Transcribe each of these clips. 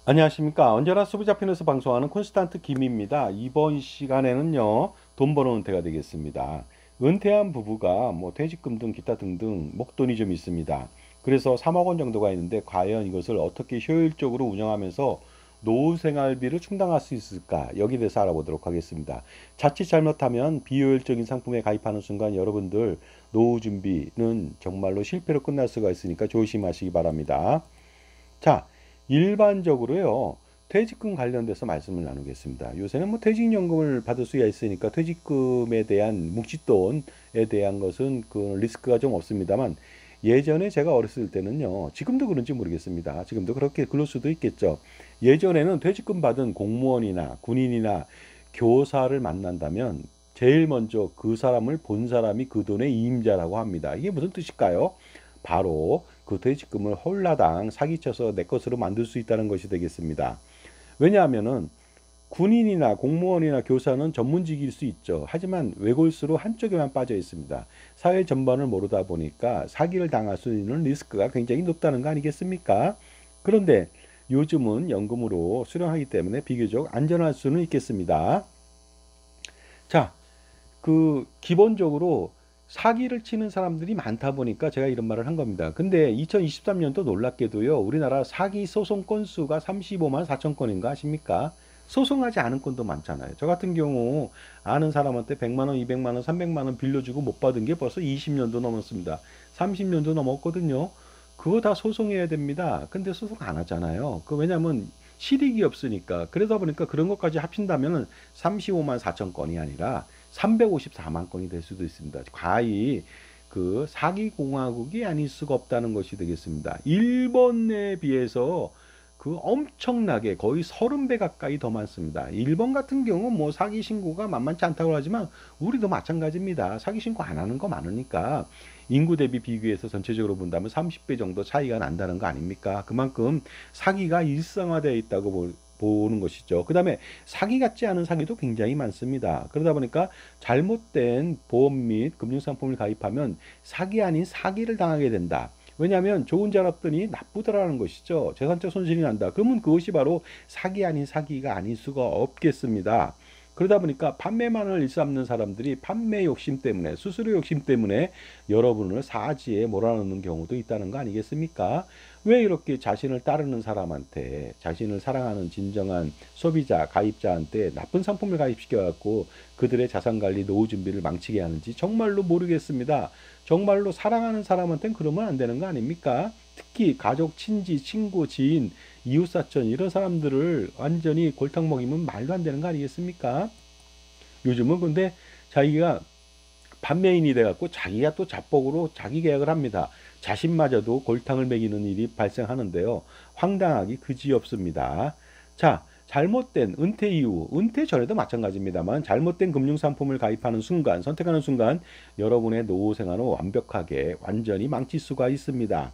안녕하십니까. 언제나 수부잡힌에서 방송하는 콘스탄트 김입니다. 이번 시간에는요, 돈 버는 은퇴가 되겠습니다. 은퇴한 부부가 뭐 퇴직금 등 기타 등등 목돈이 좀 있습니다. 그래서 3억 원 정도가 있는데 과연 이것을 어떻게 효율적으로 운영하면서 노후 생활비를 충당할 수 있을까? 여기 대해서 알아보도록 하겠습니다. 자칫 잘못하면 비효율적인 상품에 가입하는 순간 여러분들 노후 준비는 정말로 실패로 끝날 수가 있으니까 조심하시기 바랍니다. 자, 일반적으로요, 퇴직금 관련돼서 말씀을 나누겠습니다. 요새는 뭐 퇴직연금을 받을 수가 있으니까 퇴직금에 대한 묵시돈에 대한 것은 그 리스크가 좀 없습니다만, 예전에 제가 어렸을 때는요, 지금도 그런지 모르겠습니다. 지금도 그렇게 그럴 수도 있겠죠. 예전에는 퇴직금 받은 공무원이나 군인이나 교사를 만난다면 제일 먼저 그 사람을 본 사람이 그 돈의 이임자라고 합니다. 이게 무슨 뜻일까요? 바로 그 퇴직금을 홀라당 사기쳐서 내 것으로 만들 수 있다는 것이 되겠습니다. 왜냐하면은 군인이나 공무원이나 교사는 전문직일 수 있죠. 하지만 외골수로 한쪽에만 빠져 있습니다. 사회 전반을 모르다 보니까 사기를 당할 수 있는 리스크가 굉장히 높다는 거 아니겠습니까? 그런데 요즘은 연금으로 수령하기 때문에 비교적 안전할 수는 있겠습니다. 자, 기본적으로 사기를 치는 사람들이 많다 보니까 제가 이런 말을 한 겁니다. 근데 2023년도 놀랍게도요, 우리나라 사기 소송 건수가 35만 4천 건인가 아십니까? 소송하지 않은 건도 많잖아요. 저 같은 경우 아는 사람한테 100만 원, 200만 원, 300만 원 빌려주고 못 받은 게 벌써 20년도 넘었습니다. 30년도 넘었거든요. 그거 다 소송해야 됩니다. 근데 소송 안 하잖아요. 왜냐면 실익이 없으니까. 그러다 보니까 그런 것까지 합친다면 35만 4천 건이 아니라 354만 건이 될 수도 있습니다. 과히 그 사기공화국이 아닐 수가 없다는 것이 되겠습니다. 일본에 비해서 그 엄청나게 거의 30배 가까이 더 많습니다. 일본 같은 경우 뭐 사기 신고가 만만치 않다고 하지만 우리도 마찬가지입니다. 사기 신고 안 하는 거 많으니까 인구 대비 비교해서 전체적으로 본다면 30배 정도 차이가 난다는 거 아닙니까? 그만큼 사기가 일상화되어 있다고 보는 것이죠. 그 다음에 사기 같지 않은 사기도 굉장히 많습니다. 그러다 보니까 잘못된 보험 및 금융상품을 가입하면 사기 아닌 사기를 당하게 된다. 왜냐하면 좋은 줄 알았더니 나쁘더라는 것이죠. 재산적 손실이 난다. 그러면 그것이 바로 사기 아닌 사기가 아닐 수가 없겠습니다. 그러다 보니까 판매만을 일삼는 사람들이 판매 욕심 때문에 수수료 욕심 때문에 여러분을 사지에 몰아넣는 경우도 있다는 거 아니겠습니까? 왜 이렇게 자신을 따르는 사람한테 자신을 사랑하는 진정한 소비자 가입자한테 나쁜 상품을 가입시켜 갖고 그들의 자산관리 노후 준비를 망치게 하는지 정말로 모르겠습니다. 정말로 사랑하는 사람한테는 그러면 안 되는 거 아닙니까? 특히 가족, 친지, 친구, 지인, 이웃사촌 이런 사람들을 완전히 골탕 먹이면 말도 안 되는 거 아니겠습니까? 요즘은 근데 자기가 판매인이 돼갖고 자기가 또 자복으로 자기 계약을 합니다. 자신마저도 골탕을 먹이는 일이 발생하는데요. 황당하기 그지없습니다. 자, 잘못된 은퇴 이후, 은퇴 전에도 마찬가지입니다만 잘못된 금융상품을 가입하는 순간, 선택하는 순간 여러분의 노후 생활은 완벽하게 완전히 망칠 수가 있습니다.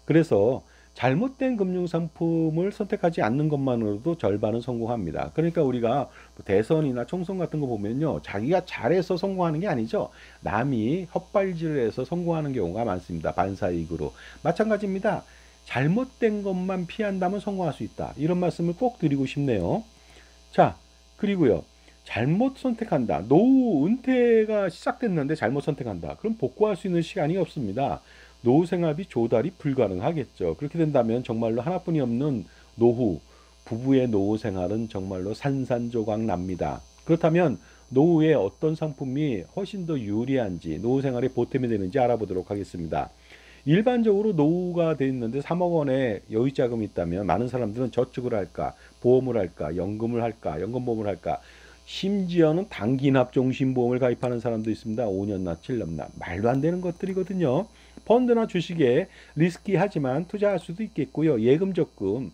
그래서 잘못된 금융상품을 선택하지 않는 것만으로도 절반은 성공합니다. 그러니까 우리가 대선이나 총선 같은 거 보면요. 자기가 잘해서 성공하는 게 아니죠. 남이 헛발질을 해서 성공하는 경우가 많습니다. 반사이익으로. 마찬가지입니다. 잘못된 것만 피한다면 성공할 수 있다. 이런 말씀을 꼭 드리고 싶네요. 자, 그리고요. 잘못 선택한다. 노후 은퇴가 시작됐는데 잘못 선택한다. 그럼 복구할 수 있는 시간이 없습니다. 노후 생활비 조달이 불가능하겠죠. 그렇게 된다면 정말로 하나뿐이 없는 노후, 부부의 노후 생활은 정말로 산산조각 납니다. 그렇다면 노후에 어떤 상품이 훨씬 더 유리한지, 노후 생활에 보탬이 되는지 알아보도록 하겠습니다. 일반적으로 노후가 돼 있는데 3억 원의 여유 자금이 있다면 많은 사람들은 저축을 할까, 보험을 할까, 연금을 할까, 연금보험을 할까, 심지어는 단기납 종신보험을 가입하는 사람도 있습니다. 5년나 7년나 말도 안 되는 것들이거든요. 펀드나 주식에 리스키하지만 투자할 수도 있겠고요. 예금 적금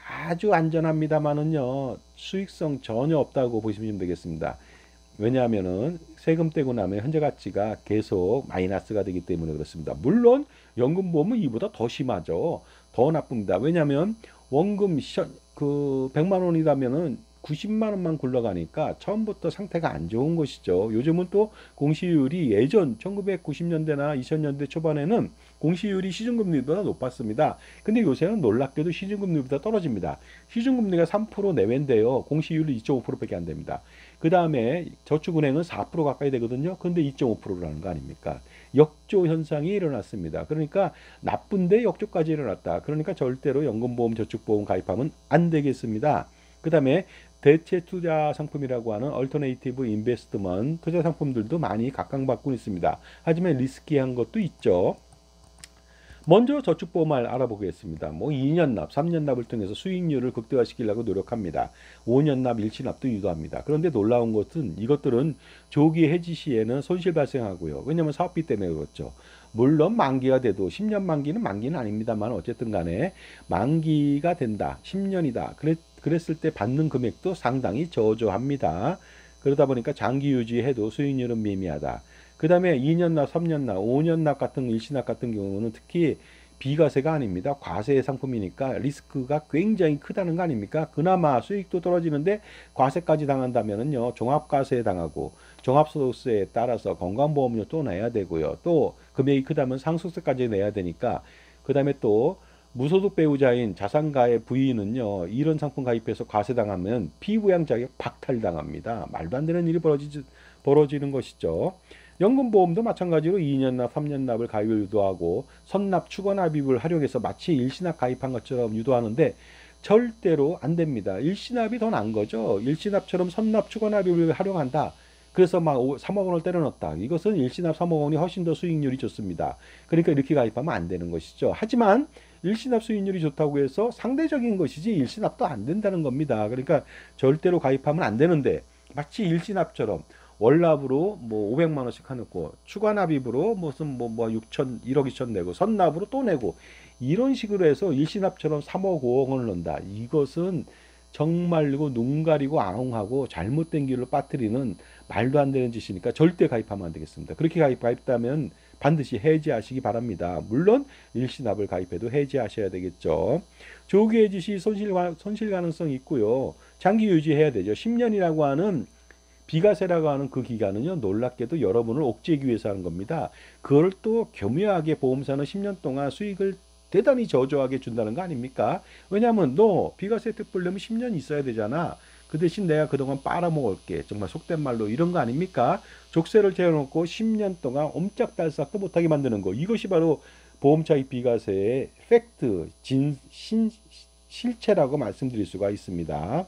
아주 안전합니다만은요. 수익성 전혀 없다고 보시면 되겠습니다. 왜냐하면은 세금 떼고 나면 현재 가치가 계속 마이너스가 되기 때문에 그렇습니다. 물론 연금보험은 이보다 더 심하죠. 더 나쁩니다. 왜냐하면 원금 그 100만 원이라면은 90만 원만 굴러가니까 처음부터 상태가 안 좋은 것이죠. 요즘은 또 공시율이 예전 1990년대나 2000년대 초반에는 공시율이 시중금리보다 높았습니다. 근데 요새는 놀랍게도 시중금리보다 떨어집니다. 시중금리가 3% 내외인데요. 공시율이 2.5%밖에 안 됩니다. 그 다음에 저축은행은 4% 가까이 되거든요. 근데 2.5%라는 거 아닙니까? 역조 현상이 일어났습니다. 그러니까 나쁜데 역조까지 일어났다. 그러니까 절대로 연금보험, 저축보험 가입하면 안 되겠습니다. 그 다음에 대체 투자 상품이라고 하는 얼터네이티브 인베스트먼트 투자 상품들도 많이 각광받고 있습니다. 하지만 리스키한 것도 있죠. 먼저 저축보험을 알아보겠습니다. 뭐 2년 납, 3년 납을 통해서 수익률을 극대화시키려고 노력합니다. 5년 납, 일시납도 유도합니다. 그런데 놀라운 것은 이것들은 조기 해지 시에는 손실 발생하고요. 왜냐하면 사업비 때문에 그렇죠. 물론 만기가 돼도 10년 만기는 아닙니다만 어쨌든 간에 만기가 된다. 10년이다. 그랬을 때 받는 금액도 상당히 저조합니다. 그러다 보니까 장기 유지해도 수익률은 미미하다. 그 다음에 2년 납, 3년 납, 5년 납 같은 일시납 같은 경우는 특히 비과세가 아닙니다. 과세 상품이니까 리스크가 굉장히 크다는 거 아닙니까? 그나마 수익도 떨어지는데 과세까지 당한다면은요, 종합과세 당하고 종합소득세에 따라서 건강보험료 또 내야 되고요. 또 금액이 크다면 상속세까지 내야 되니까 그 다음에 또 무소득 배우자인 자산가의 부인은요, 이런 상품 가입해서 과세당하면 피부양 자격 박탈당합니다. 말도 안 되는 일이 벌어지는 것이죠. 연금보험도 마찬가지로 2년 납, 3년 납을 가입을 유도하고 선납, 추가납입을 활용해서 마치 일시납 가입한 것처럼 유도하는데 절대로 안 됩니다. 일시납이 더 나은 거죠. 일시납처럼 선납, 추가납입을 활용한다. 그래서 막 3억 원을 때려 넣었다. 이것은 일시납 3억 원이 훨씬 더 수익률이 좋습니다. 그러니까 이렇게 가입하면 안 되는 것이죠. 하지만 일시납 수익률이 좋다고 해서 상대적인 것이지 일시납도 안 된다는 겁니다. 그러니까 절대로 가입하면 안 되는데 마치 일시납처럼 월납으로 뭐 500만 원씩 해놓고 추가 납입으로 무슨 뭐 6천 1억 2천 내고 선납으로 또 내고 이런 식으로 해서 일시납처럼 3억 5억 원을 넣는다. 이것은 정말로 눈 가리고 아웅하고 잘못된 길로 빠뜨리는 말도 안 되는 짓이니까 절대 가입하면 안 되겠습니다. 그렇게 가입했다면 반드시 해지하시기 바랍니다. 물론 일시납을 가입해도 해지하셔야 되겠죠. 조기 해지 시 손실 가능성이 있고요. 장기 유지해야 되죠. 10년이라고 하는 비과세라고 하는 그 기간은요, 놀랍게도 여러분을 옥죄기 위해서 하는 겁니다. 그걸 또 교묘하게 보험사는 10년 동안 수익을 대단히 저조하게 준다는 거 아닙니까? 왜냐하면 너 비과세 혜택 보려면 10년 있어야 되잖아. 그 대신 내가 그동안 빨아먹을게. 정말 속된 말로 이런 거 아닙니까? 족쇄를 재워놓고 10년 동안 옴짝달싹도 못하게 만드는 거. 이것이 바로 보험차익 비과세의 팩트, 실체라고 말씀드릴 수가 있습니다.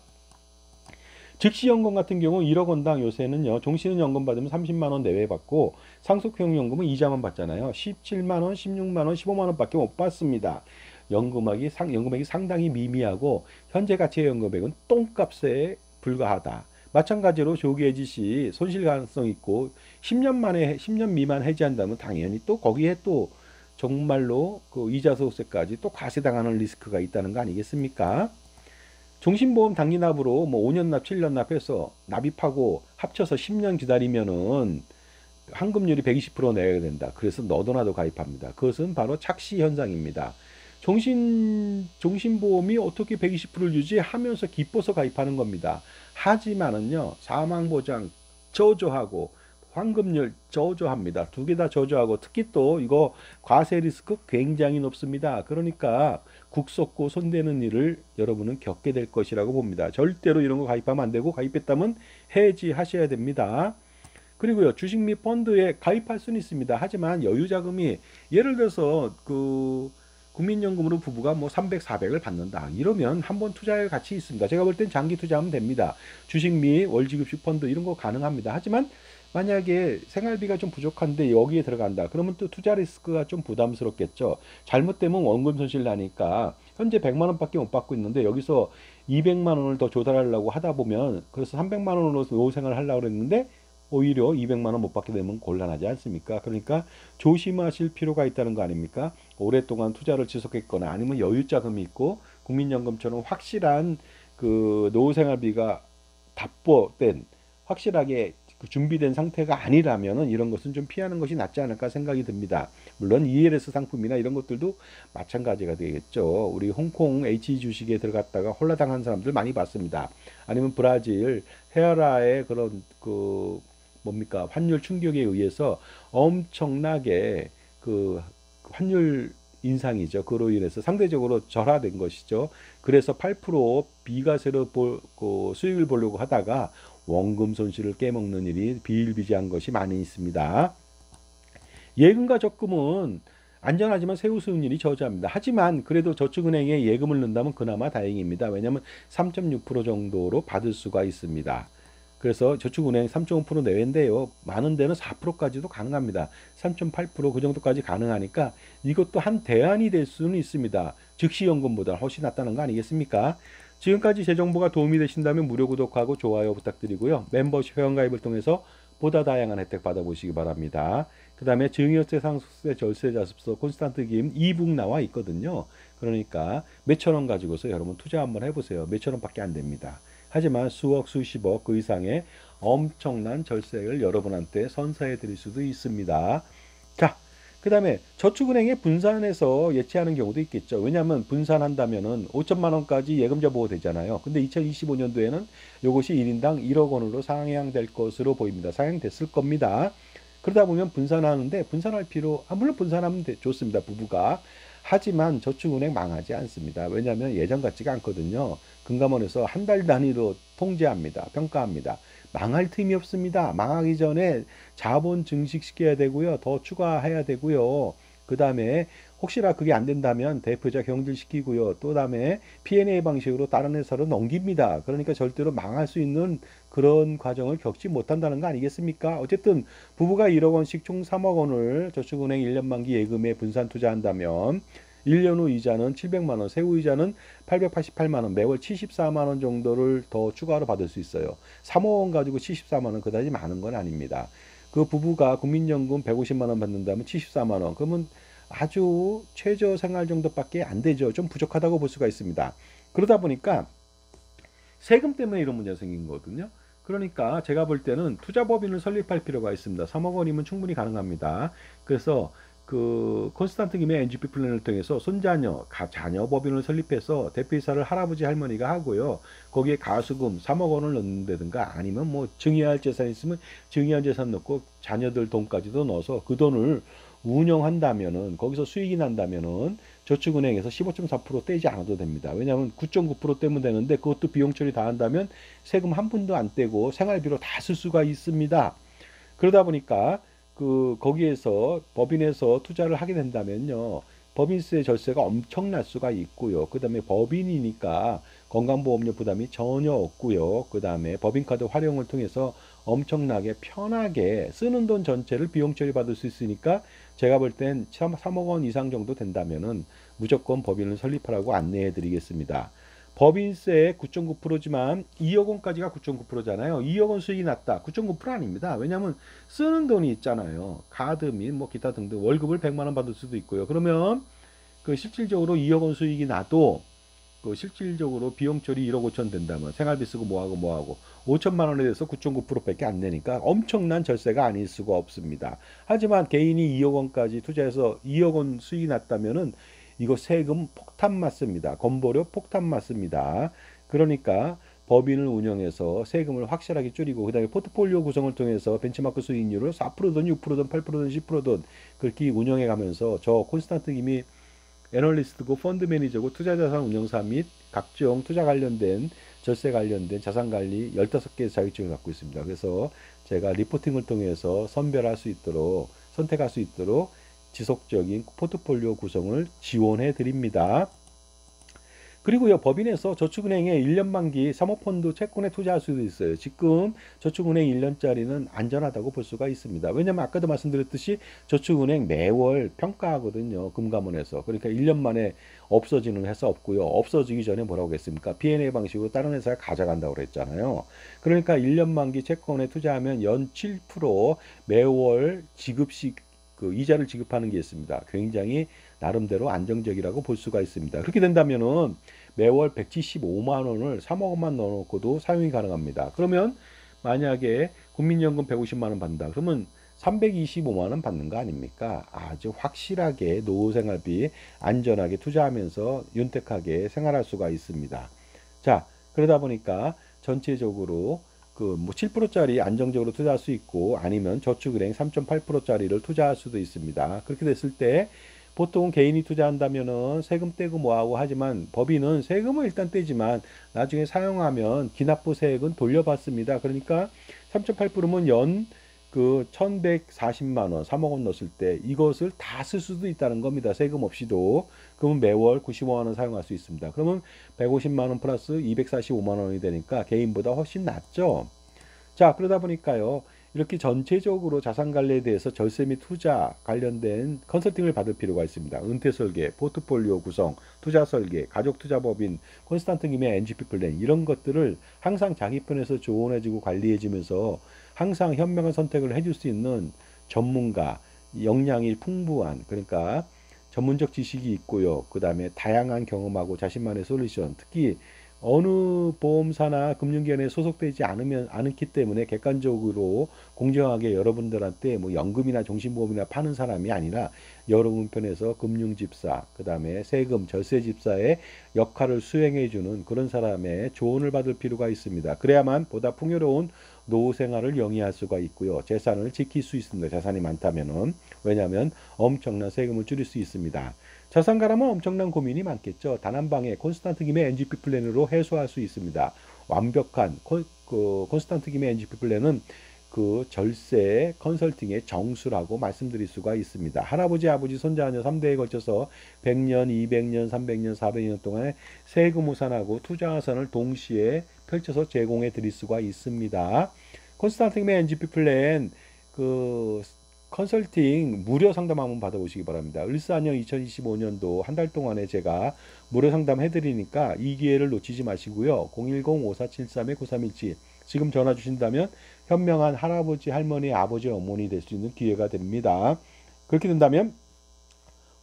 즉시연금 같은 경우 1억 원당 요새는요, 종신연금 받으면 30만 원 내외 받고 상속형연금은 이자만 받잖아요. 17만 원, 16만 원, 15만 원밖에 못 받습니다. 연금액이 상당히 미미하고 현재 가치의 연금액은 똥값에 불과하다. 마찬가지로 조기 해지 시 손실 가능성 있고 10년 미만 해지한다면 당연히 또 거기에 또 정말로 그 이자 소득세까지 또 과세당하는 리스크가 있다는 거 아니겠습니까? 종신보험 단기납으로 뭐 5년 납, 7년 납해서 납입하고 합쳐서 10년 기다리면은 환급률이 120% 내야 된다. 그래서 너도나도 가입합니다. 그것은 바로 착시 현상입니다. 종신보험이 어떻게 120%를 유지하면서 기뻐서 가입하는 겁니다. 하지만은요, 사망보장 저조하고 환급률 저조합니다. 두 개 다 저조하고 특히 또 이거 과세 리스크 굉장히 높습니다. 그러니까 국속고 손대는 일을 여러분은 겪게 될 것이라고 봅니다. 절대로 이런 거 가입하면 안 되고 가입했다면 해지하셔야 됩니다. 그리고요, 주식 및 펀드에 가입할 수는 있습니다. 하지만 여유자금이 예를 들어서 그 국민연금으로 부부가 뭐 300, 400을 받는다. 이러면 한번 투자할 가치 있습니다. 제가 볼 땐 장기 투자하면 됩니다. 주식 및 월지급식 펀드 이런 거 가능합니다. 하지만 만약에 생활비가 좀 부족한데 여기에 들어간다. 그러면 또 투자 리스크가 좀 부담스럽겠죠. 잘못되면 원금 손실 나니까 현재 100만 원밖에 못 받고 있는데 여기서 200만 원을 더 조달하려고 하다 보면 그래서 300만 원으로 노후 생활을 하려고 그랬는데 오히려 200만 원 못 받게 되면 곤란하지 않습니까? 그러니까 조심하실 필요가 있다는 거 아닙니까? 오랫동안 투자를 지속했거나 아니면 여유자금이 있고 국민연금처럼 확실한 그 노후 생활비가 답보된 확실하게 그 준비된 상태가 아니라면은 이런 것은 좀 피하는 것이 낫지 않을까 생각이 듭니다. 물론 ELS 상품이나 이런 것들도 마찬가지가 되겠죠. 우리 홍콩 H 주식에 들어갔다가 홀라당한 사람들 많이 봤습니다. 아니면 브라질 헤아라의 그런 그 뭡니까 환율 충격에 의해서 엄청나게 그 환율 인상이죠. 그로 인해서 상대적으로 절하된 것이죠. 그래서 8% 비과세로 그 수익을 보려고 하다가 원금 손실을 깨먹는 일이 비일비재한 것이 많이 있습니다. 예금과 적금은 안전하지만 세후 수익률이 저조합니다. 하지만 그래도 저축은행에 예금을 넣는다면 그나마 다행입니다. 왜냐하면 3.6% 정도로 받을 수가 있습니다. 그래서 저축은행 3.5% 내외인데요. 많은 데는 4%까지도 가능합니다. 3.8%그 정도까지 가능하니까 이것도 한 대안이 될 수는 있습니다. 즉시연금보다 훨씬 낫다는 거 아니겠습니까? 지금까지 제 정보가 도움이 되신다면 무료 구독하고 좋아요 부탁드리고요. 멤버십 회원가입을 통해서 보다 다양한 혜택 받아보시기 바랍니다. 그 다음에 증여세, 상속세, 절세, 자습서, 콘스탄트 기임 이북 나와 있거든요. 그러니까 몇천 원 가지고서 여러분 투자 한번 해보세요. 몇천 원밖에 안 됩니다. 하지만 수억, 수십억 그 이상의 엄청난 절세를 여러분한테 선사해 드릴 수도 있습니다. 자, 그 다음에 저축은행에 분산해서 예치하는 경우도 있겠죠. 왜냐하면 분산한다면은 5천만 원까지 예금자 보호 되잖아요. 근데 2025년도에는 이것이 1인당 1억 원으로 상향될 것으로 보입니다. 상향됐을 겁니다. 그러다 보면 분산하는데 분산할 필요, 물론 분산하면 좋습니다. 부부가. 하지만 저축은행 망하지 않습니다. 왜냐하면 예전 같지가 않거든요. 금감원에서 한 달 단위로 통제합니다. 평가합니다. 망할 틈이 없습니다. 망하기 전에 자본 증식시켜야 되고요. 더 추가해야 되고요. 그 다음에 혹시나 그게 안 된다면 대표자 경질시키고요. 또 다음에 P&A 방식으로 다른 회사로 넘깁니다. 그러니까 절대로 망할 수 있는 그런 과정을 겪지 못한다는 거 아니겠습니까? 어쨌든 부부가 1억 원씩 총 3억 원을 저축은행 1년 만기 예금에 분산 투자한다면 1년 후 이자는 700만 원, 세후 이자는 888만 원, 매월 74만 원 정도를 더 추가로 받을 수 있어요. 3억 원 가지고 74만 원 그다지 많은 건 아닙니다. 그 부부가 국민연금 150만 원 받는다면 74만 원. 그러면 아주 최저 생활 정도밖에 안 되죠. 좀 부족하다고 볼 수가 있습니다. 그러다 보니까 세금 때문에 이런 문제가 생긴 거거든요. 그러니까 제가 볼 때는 투자법인을 설립할 필요가 있습니다. 3억 원이면 충분히 가능합니다. 그래서 그 콘스탄트 김의 NGP 플랜을 통해서 손자녀, 자녀 법인을 설립해서 대표이사를 할아버지 할머니가 하고요. 거기에 가수금 3억 원을 넣는다든가 아니면 뭐 증여할 재산 있으면 증여한 재산 넣고 자녀들 돈까지도 넣어서 그 돈을 운영한다면은 거기서 수익이 난다면은 저축은행에서 15.4% 떼지 않아도 됩니다. 왜냐하면 9.9% 떼면 되는데 그것도 비용 처리 다 한다면 세금 한 푼도 안 떼고 생활비로 다 쓸 수가 있습니다. 그러다 보니까 그 거기에서 법인에서 투자를 하게 된다면요. 법인세 절세가 엄청날 수가 있고요. 그 다음에 법인이니까 건강보험료 부담이 전혀 없고요. 그 다음에 법인카드 활용을 통해서 엄청나게 편하게 쓰는 돈 전체를 비용 처리 받을 수 있으니까 제가 볼 땐 3억 원 이상 정도 된다면은 무조건 법인을 설립하라고 안내해 드리겠습니다. 법인세 9.9%지만 2억 원까지가 9.9%잖아요. 2억 원 수익이 났다. 9.9% 아닙니다. 왜냐하면 쓰는 돈이 있잖아요. 카드 및 뭐 기타 등등 월급을 100만 원 받을 수도 있고요. 그러면 그 실질적으로 2억 원 수익이 나도 그 실질적으로 비용 처리 1억 5천 된다면 생활비 쓰고 뭐하고 5천만 원에 대해서 9.9%밖에 안 되니까 엄청난 절세가 아닐 수가 없습니다. 하지만 개인이 2억 원까지 투자해서 2억 원 수익이 났다면은 이거 세금 폭탄 맞습니다. 건보료 폭탄 맞습니다. 그러니까 법인을 운영해서 세금을 확실하게 줄이고 그다음에 포트폴리오 구성을 통해서 벤치마크 수익률을 4%든 6%든 8%든 10%든 그렇게 운영해 가면서 저 콘스탄트 김이 애널리스트고 펀드 매니저고 투자자산 운영사 및 각종 투자 관련된 절세 관련된 자산 관리 15개의 자격증을 갖고 있습니다. 그래서 제가 리포팅을 통해서 선별할 수 있도록 선택할 수 있도록 지속적인 포트폴리오 구성을 지원해 드립니다. 그리고요, 법인에서 저축은행에 1년 만기 사모펀드 채권에 투자할 수도 있어요. 지금 저축은행 1년짜리는 안전하다고 볼 수가 있습니다. 왜냐면 아까도 말씀드렸듯이 저축은행 매월 평가하거든요. 금감원에서. 그러니까 1년 만에 없어지는 회사 없고요. 없어지기 전에 뭐라고 했습니까? P&A 방식으로 다른 회사가 가져간다고 그랬잖아요. 그러니까 1년 만기 채권에 투자하면 연 7% 매월 지급식 그 이자를 지급하는 게 있습니다. 굉장히 나름대로 안정적이라고 볼 수가 있습니다. 그렇게 된다면은 매월 175만 원을 3억 원만 넣어놓고도 사용이 가능합니다. 그러면 만약에 국민연금 150만 원 받는다. 그러면 325만 원 받는 거 아닙니까? 아주 확실하게 노후생활비 안전하게 투자하면서 윤택하게 생활할 수가 있습니다. 자, 그러다 보니까 전체적으로 그 뭐 7%짜리 안정적으로 투자할 수 있고 아니면 저축은행 3.8%짜리를 투자할 수도 있습니다. 그렇게 됐을 때 보통 개인이 투자한다면은 세금 떼고 뭐하고 하지만 법인은 세금을 일단 떼지만 나중에 사용하면 기납부세액은 돌려받습니다. 그러니까 3.8%면 연 그 1140만 원, 3억 원 넣었을 때 이것을 다 쓸 수도 있다는 겁니다. 세금 없이도. 그러면 매월 95만 원 사용할 수 있습니다. 그러면 150만 원 플러스 245만 원이 되니까 개인보다 훨씬 낫죠. 자, 그러다 보니까요. 이렇게 전체적으로 자산 관리에 대해서 절세 및 투자 관련된 컨설팅을 받을 필요가 있습니다. 은퇴 설계, 포트폴리오 구성, 투자 설계, 가족 투자 법인, 콘스탄트 김의 NGP 플랜 이런 것들을 항상 자기 편에서 조언해주고 관리해주면서 항상 현명한 선택을 해줄 수 있는 전문가, 역량이 풍부한 그러니까 전문적 지식이 있고요. 그 다음에 다양한 경험하고 자신만의 솔루션, 특히 어느 보험사나 금융기관에 소속되지 않기 때문에 객관적으로 공정하게 여러분들한테 뭐 연금이나 종신보험이나 파는 사람이 아니라 여러분 편에서 금융집사, 그 다음에 세금, 절세집사의 역할을 수행해주는 그런 사람의 조언을 받을 필요가 있습니다. 그래야만 보다 풍요로운 노후 생활을 영위할 수가 있고요. 재산을 지킬 수 있습니다. 자산이 많다면은. 왜냐하면 엄청난 세금을 줄일 수 있습니다. 자산가라면 엄청난 고민이 많겠죠. 단 한 방에 콘스탄트 김의 NGP 플랜으로 해소할 수 있습니다. 완벽한 콘스탄트 김의 NGP 플랜은 그 절세 컨설팅의 정수라고 말씀드릴 수가 있습니다. 할아버지, 아버지, 손자녀 3대에 걸쳐서 100년, 200년, 300년, 400년 동안에 세금 후산하고 투자 화산을 동시에 펼쳐서 제공해 드릴 수가 있습니다. 콘스탄트 김의 NGP 플랜 그 컨설팅 무료 상담 한번 받아보시기 바랍니다. 을사년 2025년도 한 달 동안에 제가 무료 상담 해드리니까 이 기회를 놓치지 마시고요. 010-5473-9317 지금 전화 주신다면 현명한 할아버지, 할머니, 아버지, 어머니 될 수 있는 기회가 됩니다. 그렇게 된다면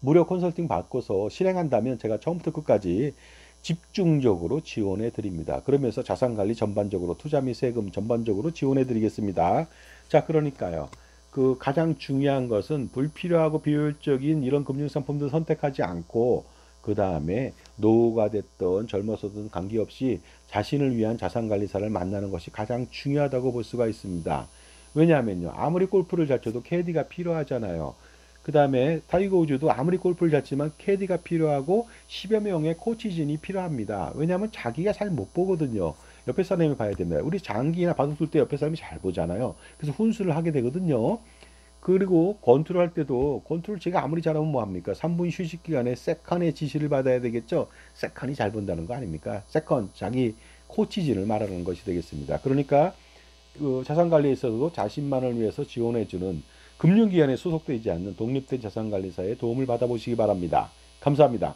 무료 컨설팅 받고서 실행한다면 제가 처음부터 끝까지 집중적으로 지원해 드립니다. 그러면서 자산관리 전반적으로 투자 및 세금 전반적으로 지원해 드리겠습니다. 자, 그러니까요. 그 가장 중요한 것은 불필요하고 비효율적인 이런 금융상품들 선택하지 않고 그 다음에 노후가 됐던 젊어서든 관계없이 자신을 위한 자산관리사를 만나는 것이 가장 중요하다고 볼 수가 있습니다. 왜냐하면요. 아무리 골프를 잘 쳐도 캐디가 필요하잖아요. 그 다음에 타이거 우즈도 아무리 골프를 잘 치면 캐디가 필요하고 10여 명의 코치진이 필요합니다. 왜냐하면 자기가 잘 못 보거든요. 옆에 사람이 봐야 됩니다. 우리 장기나 바둑 둘 때 옆에 사람이 잘 보잖아요. 그래서 훈수를 하게 되거든요. 그리고 권투를 할 때도 권투를 제가 아무리 잘하면 뭐합니까? 3분 휴식 기간에 세컨의 지시를 받아야 되겠죠. 세컨이 잘 본다는 거 아닙니까? 세컨 자기 코치진을 말하는 것이 되겠습니다. 그러니까 그 자산관리에 있어서도 자신만을 위해서 지원해주는 금융기관에 소속되지 않는 독립된 자산관리사의 도움을 받아보시기 바랍니다. 감사합니다.